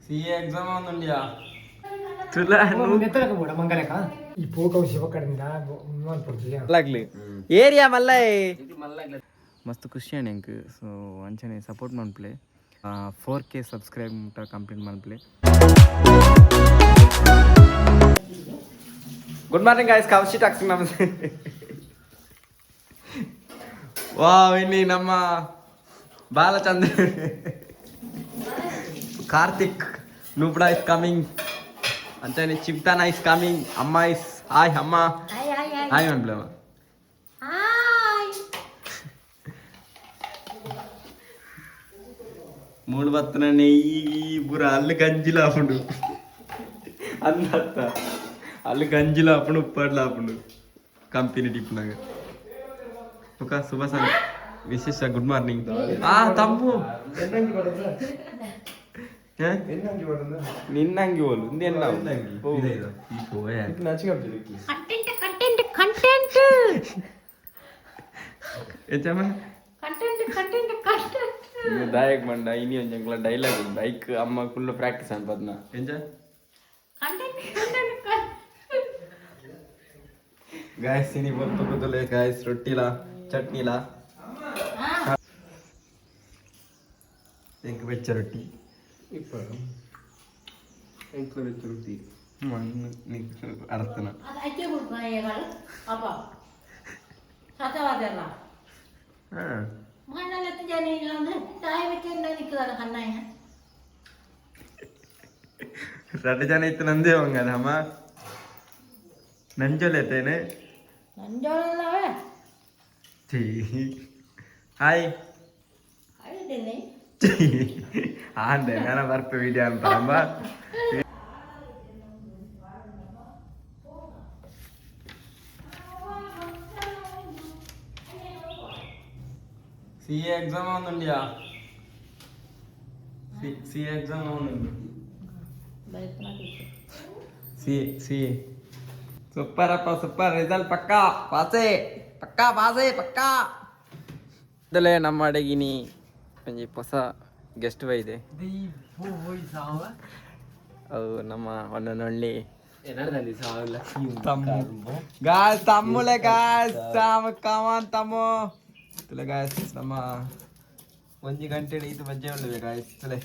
CA exam ಒಂದುಂಡಿಯಾ ಏರಿಯಾ ಮಲ್ಲೈ ಮಸ್ತ್ ಖುಷಿ ಅಣ್ಣ ಸೊ ಅಂಚನೆ ಸಪೋರ್ಟ್ ಮಾಡ್ಪ್ಲೆ 4K ಸಬ್ಸ್ಕ್ರೈಬ್ ಕಂಪ್ಲೀಟ್ ಮಾಡ್ಪ್ಲೆ. ಗುಡ್ ಮಾರ್ನಿಂಗ್ ಗಾಯ್ಸ್, ಕೌಶಿ ಟಾಕ್ಸಿ ನಮಸ್ತೆ. ವಾವ್, ಇಲ್ಲಿ ನಮ್ಮ ಬಾಲಚಂದ್ರ ಕಾರ್ತಿಕ್ ನೂಬ್ಡಾ ಇಸ್ ಕಮಿಂಗ್ ಅಂತಾನೆ, ಚಿಪ್ತಾನ ಇಸ್ ಕಮಿಂಗ್, ಅಮ್ಮ ಇಸ್ ಹಾಯ್ ಅಮ್ಮ ಹಾಯ್ ಮಾಡ್ಬಿಡಮ್ಮ. ಮೂడు ಬತ್ತನ ನೆಯ್ಯಿ ಪೂರ ಅಲ್ಲಿ ಗಂಜಿಲ ಆಪುಂಡು ಅಂದತ್ತ ಅಲ್ಲಿ ಗಂಜಿಲ ಆಪುಂಡು ಉಪ್ಪಡ್ಲ ಆಪುಂಡು ಕಂಪನಿ ಟಿಪ್ನಾಗ. ಓಕೆ, ಶುಭ ಸಂಘ ವಿಶೇಷ ಗುಡ್ ಮಾರ್ನಿಂಗ್. ತಮ್ಮು ನಿನ್ನಂಗಿ ಹೋಲು ದಾಯಕ್ ಮಂಡ ಇನಿ ಒಂಜಂಗ್ಲ ಡೈಲಾಗ್ ಉಂಟು ಐಕ್ ಅಮ್ಮ ಫುಲ್ ಪ್ರಾಕ್ಟೀಸ್ ಅನ್ಪದ್ನ ಎಂಜ ಗಾಯಸ್ ಇನಿ ಬಂತು ಕೂದಲೆ ಗಾಯಸ್ ರೊಟ್ಟಿಲ ಚಟ್ನಿಲ ಎಂಕ್ ಬೆಚ್ಚ ರೊಟ್ಟಿ ಎಂಕ್ ಬೆಚ್ಚ ರೊಟ್ಟಿ ಅರ್ಥನ ரெண்டு ஜன இத்தனை நந்தே வாங்க அம்மா நஞ்சோல எத்தேனே ஹாய் ஆண்டே நான் வரப்ப வீடியோ அனுப்புறேன்பா. ಸಿಎ ಎಕ್ಸಾಮ್ ಒಂದುಂಡಿಯಾ ಸಿಎ ಎಕ್ಸಾಮ್ ಒಂದುಂಡು ಸಿಎ ಸೂಪರ್ ಅಪ್ಪ ಸೂಪರ್ ರಿಸಲ್ಟ್ ಪಕ್ಕಾ ಪಾಸೆ ಪಕ್ಕಾ ಪಾಸೆ ಪಕ್ಕಾ. ಇದಲ್ಲೇ ನಮ್ಮ ಅಡಗಿನಿ ಒಂಜಿ ಹೊಸ ಗೆಸ್ಟ್ ಬೈದೆ ಅವು ನಮ್ಮ ಒಂದೊಳ್ಳಿ ಗಾಯ್ಸ್ ತಮ್ಮುಲೆ ಗಾಯ್ಸ್ ಕಮಾನ್ ತಮ್ಮು ತುಲೆ ಗಾಯ್ಸ್ ನಮ್ಮ ಒಂಜಿ ಗಂಟೆ ಇದು ಬಜ್ಜೆ ಉಳ್ಳಿವೆ ಗಾಯ್ಸ್ ತುಲೆ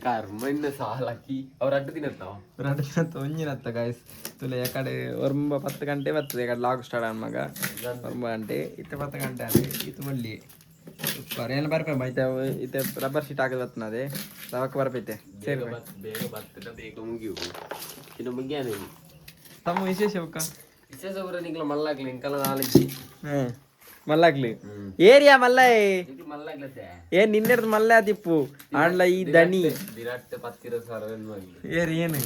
ಕರ್ಮ ಸಾಲಕ್ಕಿ ಅವ್ರು ಅಡ್ಡು ತಿನ್ನತ್ತಾವ ಅಡ್ಡು ತಿನ್ನತ್ತ ಒಂಜಿನತ್ತ ಗಾಯ್ಸ್ ತುಲೆ ಯಾಕಡೆ ಒರ್ಂಬ 10 ಗಂಟೆ ಬರ್ತದೆ ಯಾಕಡೆ ಲಾಗ್ ಸ್ಟಾರ್ಟ್ ಮಗ 9 ಗಂಟೆ ಇತ್ತೆ 10 ಗಂಟೆ ಅಂದರೆ ಇದು ಒಳ್ಳಿ ಸೂಪರ್ ಏನು ಬರ್ಪೆ ಮೈತೆ ಇತ್ತೆ ರಬ್ಬರ್ ಶೀಟ್ ಹಾಕಿ ಬರ್ತನದೆ ರವಕ್ಕೆ ಬರ್ಪೈತೆ ಸೇರಿ ಬೇಗ ಬರ್ತದೆ ಬೇಗ ಮುಗಿಯು ಇನ್ನು ಮುಗಿಯಾನೆ ತಮ್ಮ ವಿಶೇಷ ವಿಶೇಷ ಊರ ನಿಂಗ್ಲ ಮಲ್ಲಾಗ್ಲಿ ಇಂಕಲ ನಾಲೆಜಿ ಮಲ್ಲಾಗ್ಲಿ ಏರಿಯಾ ಮಲ್ಲೈ ಏನ್ ನಿನ್ನೆರ್ದು ಮಲ್ಲ ತಿಪ್ಪು ಆಂಡ್ಲ ಈ ದನಿ ಏರಿ ಏನು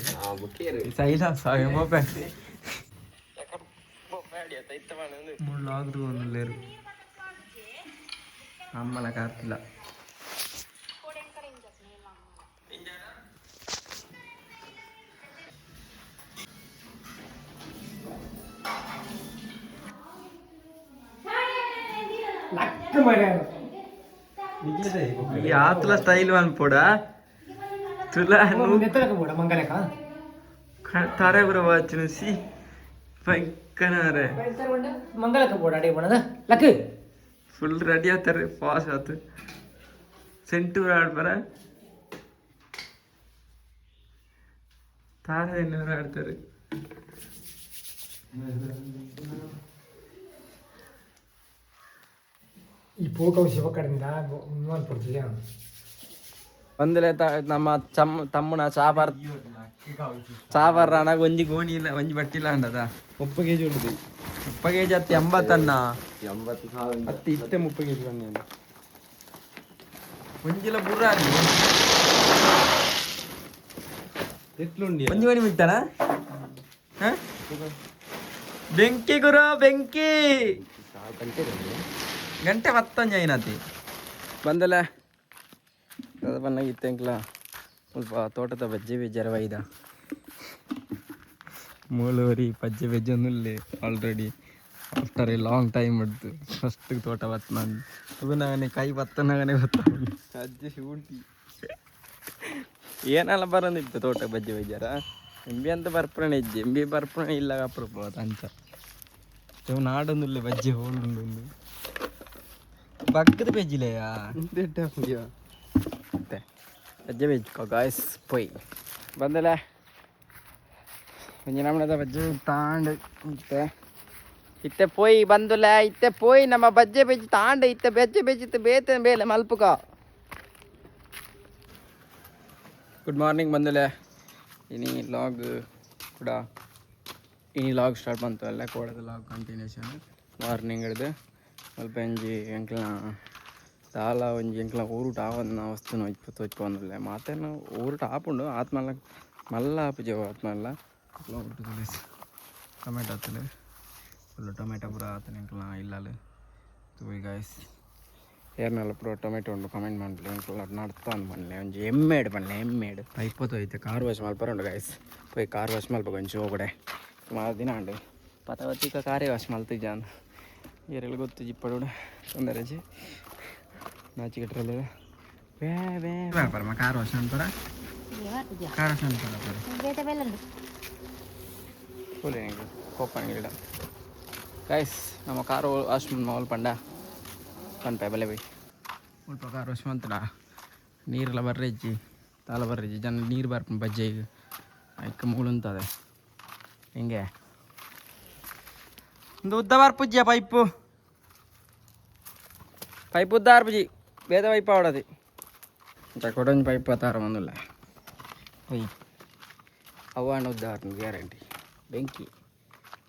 ಸೈಲ ಮೊಬೆ ಮುಳ್ಳಾದ್ರು ಒಂದಲ್ಲೇರು ಅಮ್ಮಲ ಕಾರ್ತಿಲ್ಲ ಈ ಆತ್ಲ ಸ್ಟೈಲ್ ಅನ್ಪೋಡ ತುಲ ತಾರೆ ಬರ ವಾಚನ ಸಿ ಪೈಕನಾರೆ ಮಂಗಲಕ ಬೋಡ ಅಡಿ ಬಣದ ಲಕ್ ಫುಲ್ ರೆಡಿ ಆತಾರೆ ಪಾಸ್ ಆತು ಸೆಂಟೂರ್ ಆಡ್ಬಾರ ತಾರೆ ಇನ್ನೂರು ಆಡ್ತಾರೆ. ಈ ಪೋಕವು ಶಿವ ಕಡೆಯಿಂದ ನೋಡ್ಕೊಡ್ತೀಯ ಒಂದಲೇ ನಮ್ಮ ತಮ್ಮನ ಚಾಬಾರ ಅಣ್ಣ ಒಂಜಿ ಗೋಣಿ ಇಲ್ಲ ಒಂಜಿ ಬಟ್ಟಿಲ್ಲ ಅಂಡದ 30 kg ಉಂಟು 30 kg ಹತ್ತಿ 80 ಅನ್ನ 80 ಹತ್ತಿ ಇತ್ತೆ 30 kg ಬನ್ನಿ ಒಂಜಿಲ ಬುರ್ರ ಎಟ್ಲುಂಡಿ ಒಂಜಿ ಮಣಿ ಬಿಡ್ತಾನ ಬೆಂಕಿ ಗುರು ಬೆಂಕಿ ಗಂಟೆ 10 ಏನತಿ ಬಂದಲ್ಲ ಅದು ಬನ್ನಾಗಿತ್ತೆಂಕ್ಲ ಸ್ವಲ್ಪ ತೋಟದ ಬಜ್ಜೆ ಬೇಜಾರ ವೈದ ಮೂಲವರಿ ಪಜ್ಜೆ ಬೆಜ್ಜೊಂದುಲ್ಲೆ already after a long time ಹಿಡ್ದು ಫಸ್ಟ್ ತೋಟ ಬತ್ತ ನಾನು ಇವನಾಗನೆ ಕೈ ಬತ್ತನಾಗನೆ ಗೊತ್ತ ಅಜ್ಜಿ ಶೂಂಟಿ ಏನೆಲ್ಲ ಬರೋದಿತ್ತು ತೋಟ ಬಜ್ಜಿ ಬಜ್ಜಾರ ಎಂಬಿ ಅಂತ ಬರ್ಪಣೆ ಇಜ್ಜಿ ಎಂಬಿ ಬರ್ಪಣೆ ಇಲ್ಲ ಅಪ್ರೂಪ ಅಂತ ಇವು ನಾಡೊಂದುಲ್ಲೆ ಬಜ್ಜಿ ಹೋಳುಂಡು ಬಗ್ಗದ ಬೆಜ್ಜಿಲೆಯಾ ಮತ್ತೆ ಬಜ್ಜಿ ಬೆಜ್ಕೋ ಗಾಯ್ಸ್ ಪೊಯ್ ಬಂದಲ್ಲ ಒಂಜಿ ನಮ್ಮನದ ಬಜ್ಜಿ ತಾಂಡ್ ಮತ್ತೆ ಇತ್ತೆ ಪೋಯ್ ಬಂದುಲ್ಲ ಇತ್ತೆ ಪೋಯ್ ನಮ್ಮ ಬಜ್ಜೆ ಬೆಜ್ಜಿ ತಾಂಡ ಇತ್ತೆ ಬೆಜ್ಜೆ ಬೆಜ್ಜಿತ್ತು ಬೇತೆ ಬೇಲೆ ಮಲ್ಪುಕ ಗುಡ್ ಮಾರ್ನಿಂಗ್ ಬಂದುಲೆ ಇನಿ ಲಾಗ್ ಕೂಡ ಇನಿ ಲಾಗ್ ಸ್ಟಾರ್ಟ್ ಬಂತು ಅಲ್ಲ ಕೋಡದ ಲಾಗ್ ಕಂಟಿನ್ಯೂಷನ್ ಮಾರ್ನಿಂಗ್ ಹಿಡ್ದು ಸ್ವಲ್ಪ ಒಂಜಿ ಎಂಕ್ಲ ದಾಲ ಒಂಜಿ ಎಂಕ್ಲ ಊರುಟ ಆವನ್ನ ವಸ್ತುನ ಇಪ್ಪತ್ತು ಹೊಚ್ಕೊಂಡ್ರಲ್ಲ ಮಾತೇನು ಊರುಟ ಆಪುಂಡು ಆತ್ಮಲ್ಲ ಮಲ್ಲ ಆಪುಜವ ಆತ್ಮಲ್ಲ ಟೊಮೆಟೊ ಹತ್ತಲೆ ಫುಲ್ಲು ಟೊಮೆಟೊ ಪೂರ ಆತನ ಎಂಕ್ಲ ಇಲ್ಲಲು ತೂಯ್ ಗಾಯ್ಸ್ ಏರ್ನೆಲ್ಲ ಪೂರ ಟೊಮೆಟೊ ಉಂಡು ಕಮೆಂಟ್ ಮಾಡ್ಲಿ ಎಂಕ್ಲ ನಡ್ತಾ ಅಂದ್ ಬನ್ನಿ ಒಂಜಿ ಎಮ್ಮೆಡು ಬನ್ನಿ ಎಮ್ಮೆಡು ಇಪ್ಪತ್ತು ಐತೆ ಕಾರ್ ವಾಶ್ ಮಲ್ಪರ ಉಂಡು ಗಾಯ್ಸ್ ಪೋಯ್ ಕಾರ್ ವಾಶ್ ಮಲ್ಪ ಒಂಚು ಹೋಗಡೆ ಸುಮಾರು ದಿನ ಉಂಡು ಪತವತ್ತಿಕ ಕಾರೇ ವಾಶ್ ಮಲ್ತಿದ್ದ ಅಂದ್ ಏರೆಲ್ಲ ಗೊತ್ತು ಜಿಪ್ಪಡು ತೊಂದರೆಜಿ ನಾಚಿಕೆಟ್ರಲ್ಲ ವೇ ವೇ ವ್ಯಾಪಾರ ಕಾರ್ ವಾಶ್ ಅಂತಾರ ಕಾರ್ ವಾಶ್ ಅಂತಾರ ಫುಲ್ ಹೆಂಗೆ ಕೋಪನ್ ಗಿಡ ಗೈಸ್ ನಮ್ಮ ಕಾರು ವಾಶ್ ಮಾಲ್ ಪಂಡ ಪನ್ಪಾಯ್ ಬಲೆ ಬೈ ಸ್ವಲ್ಪ ಕಾರು ವಾಶ್ ಮಂತಡ ನೀರೆಲ್ಲ ಬರ್ರಜ್ಜಿ ತಾಲ ಬರ್ರಜ್ಜಿ ಜನ ನೀರು ಬರ್ಪ ಬಜ್ಜೆಗೆ ಅಯ್ಕ ಮೂಳುಂತದೆ ಹಿಂಗೆ ಒಂದು ಉದ್ದ ಬರ್ಪುಜ್ಜಿಯ ಪೈಪು ಉದ್ದ ಬರ್ಪುಜಿ ಬೇದ ಪೈಪ್ ಆವಡದು ಕೊಡೊಂದು ಪೈಪ್ ತಾರ ಬಂದಿಲ್ಲ ಒಯ್ ಅವಣ್ಣ ಉದ್ದ ಬರ್ತೀನಿ ಗ್ಯಾರಂಟಿ ಬೆಂಕಿ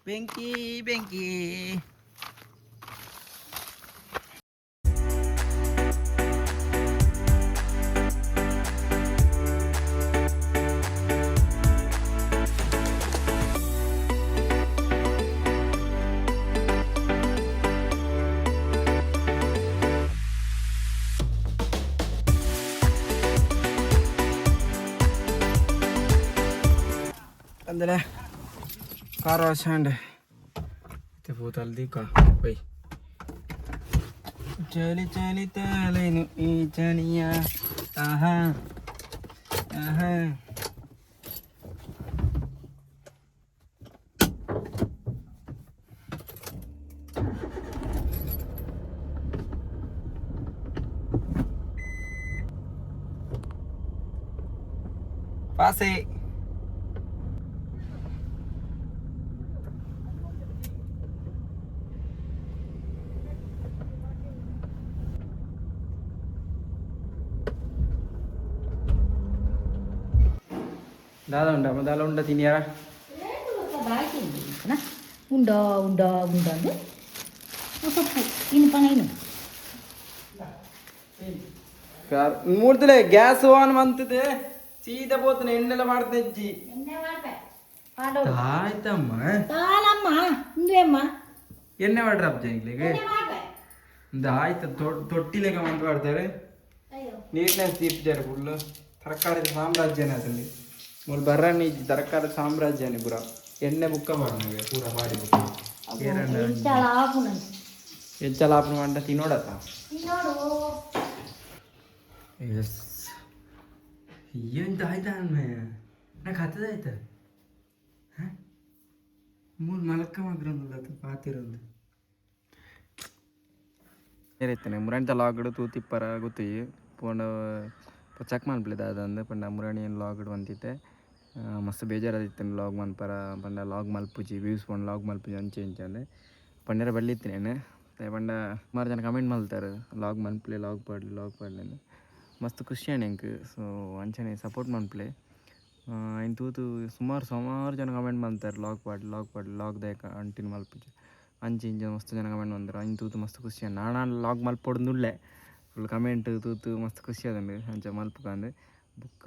ಬೆಂಕಿ ಬೆಂಕಿ ಅಂದರೆ ಕಾರ್ ವಾಶ್ ಆ್ಯಂಡ್ ಮತ್ತೆ ಭೂತಲ್ದಿ ಬೈ ಚಲಿ ಚಲಿ ತಾಲೇನು ಈ ಚಳಿಯ ಆಹಾ ಆಹಾ ಪಾಸೆ ದಾದ ಉಂಡ ದಾಲ ಉಂಡ ತಿನ್ಯಾರ ಉಂಡ ಉಂಡ ಉಂಡ ಅಂದ್ರೆ ಸೊಪ್ಪು ಇನ್ನು ಪಂಗ ಇನ್ನು ಮೂಡ್ತಿಲೆ ಗ್ಯಾಸ್ ಆನ್ ಮಂತದೆ ಸೀದಾ పోతున్న ಎಣ್ಣೆಲ್ಲ ಮಾಡ್ತಾ ಇಜ್ಜಿ ಆಯ್ತಮ್ಮ ತಾಲಮ್ಮ ಇಂದೇಮ್ಮ ಎಣ್ಣೆ ಮಾಡ್ರ ಅಬ್ಜನಿಗೆ ಒಂದು ಆಯ್ತು ತೊಟ್ಟಿಲೆಗೆ ಮಂತ್ ಮಾಡ್ತಾರೆ ನೀಟ್ನೆಸ್ ತೀರ್ಪಿದ್ದಾರೆ ಫುಲ್ಲು ತರಕಾರಿ ಸಾಮ್ರಾಜ್ಯನೇ ಅದಲ್ಲಿ ಮೂರು ಬರ್ರಾಣಿ ತರಕಾರಿ ಸಾಮ್ರಾಜ್ಯನೇ ಪೂರ ಎಣ್ಣೆ ಬುಕ್ಕ ಮಾಡಿ ಪೂರ ಮಾಡಿ ಎಂಚಲ ಆಪಣ ಮಂಡ ತಿನ್ನೋಡತ್ತ ಎಸ್ ಎಂತ ಆಯ್ತಾ ಅನ್ಮೇ నాకు ಹತ್ತದ ಆಯ್ತ ಮೂರು ಮಲಕ್ಕ ಮಗ್ರಂದು ಪಾತಿರಂದು ಏರೈತೇನೆ ಮುರಾಣಿತ ಲಾಗಡು ತೂತಿಪ್ಪರ ಗೊತ್ತಿ ಪೋಂಡ ಚೆಕ್ ಮಾಡ್ಬಿಳಿದ ಅದಂದು ಪಂಡ ಮುರಾಣಿ ಏನು ಲಾಗಡು ಅಂತಿತ್ತೆ ಮಸ್ತ್ ಬೇಜಾರದಿತ್ತೇನೆ ಲಾಗ್ ಮನ್ಪರ ಪಂಡ ಲಾಗ್ ಮಲ್ಪುಜಿ ವ್ಯೂಸ್ ಪಂಡ ಲಾಗ್ ಮಲ್ಪುಜಿ ಅಂಚೆ ಅಂಚಂದೆ ಪಂಡರ ಬಳ್ಳಿತ್ತೇನೆ ಪಂಡ ಸುಮಾರು ಜನ ಕಮೆಂಟ್ ಮಾಡ್ತಾರೆ ಲಾಗ್ ಮನ್ಪ್ಲೆ ಲಾಗ್ ಪಾಡ್ಲಿ ಮಸ್ತ್ ಖುಷಿ ಆಣೆ ಎಂಕ್ ಸೊ ಅಂಚನೆ ಸಪೋರ್ಟ್ ಮನ್ಪ್ಲೆ ಇನ್ನು ತೂತು ಸುಮಾರು ಜನ ಕಮೆಂಟ್ ಮಾಡ್ತಾರೆ ಲಾಗ್ ದಾಯಕ ಅಂಟಿನ ಮಲ್ಪುಜಿ ಅಂಚೆ ಇಂಚ ಮಸ್ತ್ ಜನ ಕಮೆಂಟ್ ಮಾಡ್ತಾರೆ ಇನ್ನು ತೂತು ಮಸ್ತ್ ಖುಷಿ ನಾನು ಲಾಗ್ ಮಲ್ಪೊಡ್ನುಳ್ಳೆ ಫುಲ್ ಕಮೆಂಟ್ ತೂತು ಮಸ್ತ್ ಖುಷಿ ಅದಂಡು ಅಂಚೆ ಮಲ್ಪಕಂದು ಬುಕ್ಕ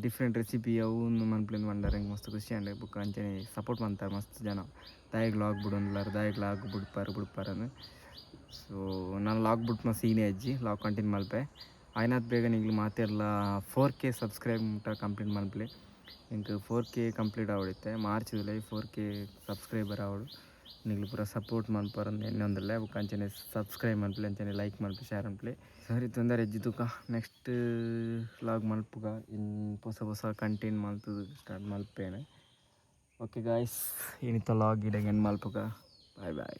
ಡಿಫ್ರೆಂಟ್ ರೆಸಿಪಿ ಅವು ಮನ್ಪ್ಲಿಂದ ಬಂದಾರೆ ಮಸ್ತ್ ಖುಷಿ ಅಂಡೆ ಬುಕ್ ಅಂಚನೆ ಸಪೋರ್ಟ್ ಮಾಡ್ತಾರೆ ಮಸ್ತ್ ಜನ ದಾಯಿಗೆ ಲಾಗ್ ಬಿಡೋನ್ಲಾರ ದಾಯಿಗೆ ಲಾಗ್ ಬಿಡ್ಪಾರ ಅಂದು ಸೊ ನಾನು ಲಾಗ್ ಬಿಟ್ಟು ಸೀನೆ ಅಜ್ಜಿ ಲಾಗ್ ಕಂಟಿನ್ಯೂ ಮಲ್ಪೆ ಆಯ್ನಾತ್ ಬೇಗ ನಿಗ್ಲಿ ಮಾತೆಲ್ಲ 4K ಸಬ್ಸ್ಕ್ರೈಬ್ ಕಂಪ್ಲೀಟ್ ಮಲ್ಪಲೆ ಇಂಕ 4K ಕಂಪ್ಲೀಟ್ ಆವಡಿತ್ತೆ ಮಾರ್ಚ್ ಜುಲೈ 4K ಸಬ್ಸ್ಕ್ರೈಬರ್ ಆವಡು ನಿಗ್ಲು ಪೂರ ಸಪೋರ್ಟ್ ಮನ್ಪರಂದು ಎಣ್ಣೆ ಒಂದಲ್ಲ ಅಂಚನೆ ಸಬ್ಸ್ಕ್ರೈಬ್ ಮನ್ಪಲೆ ಅಂಚನೆ ಲೈಕ್ ಮನ್ಪಲೆ ಶೇರ್ ಮನ್ಪಲೆ ಸರಿ ತೊಂದರೆ ಎಜ್ಜಿ ತೂಕ ನೆಕ್ಸ್ಟ್ ವ್ಲಾಗ್ ಮಲ್ಪುಗ ಇನ್ ಹೊಸ ಕಂಟೆಂಟ್ ಮಲ್ತದು ಸ್ಟಾರ್ಟ್ ಮಲ್ಪೇನೆ. ಓಕೆ ಗಾಯ್ಸ್ ಇನ್ನಿತ್ತ ವ್ಲಾಗ್ ಇಡಗೆ ಮಲ್ಪುಗ ಬಾಯ್ ಬಾಯ್.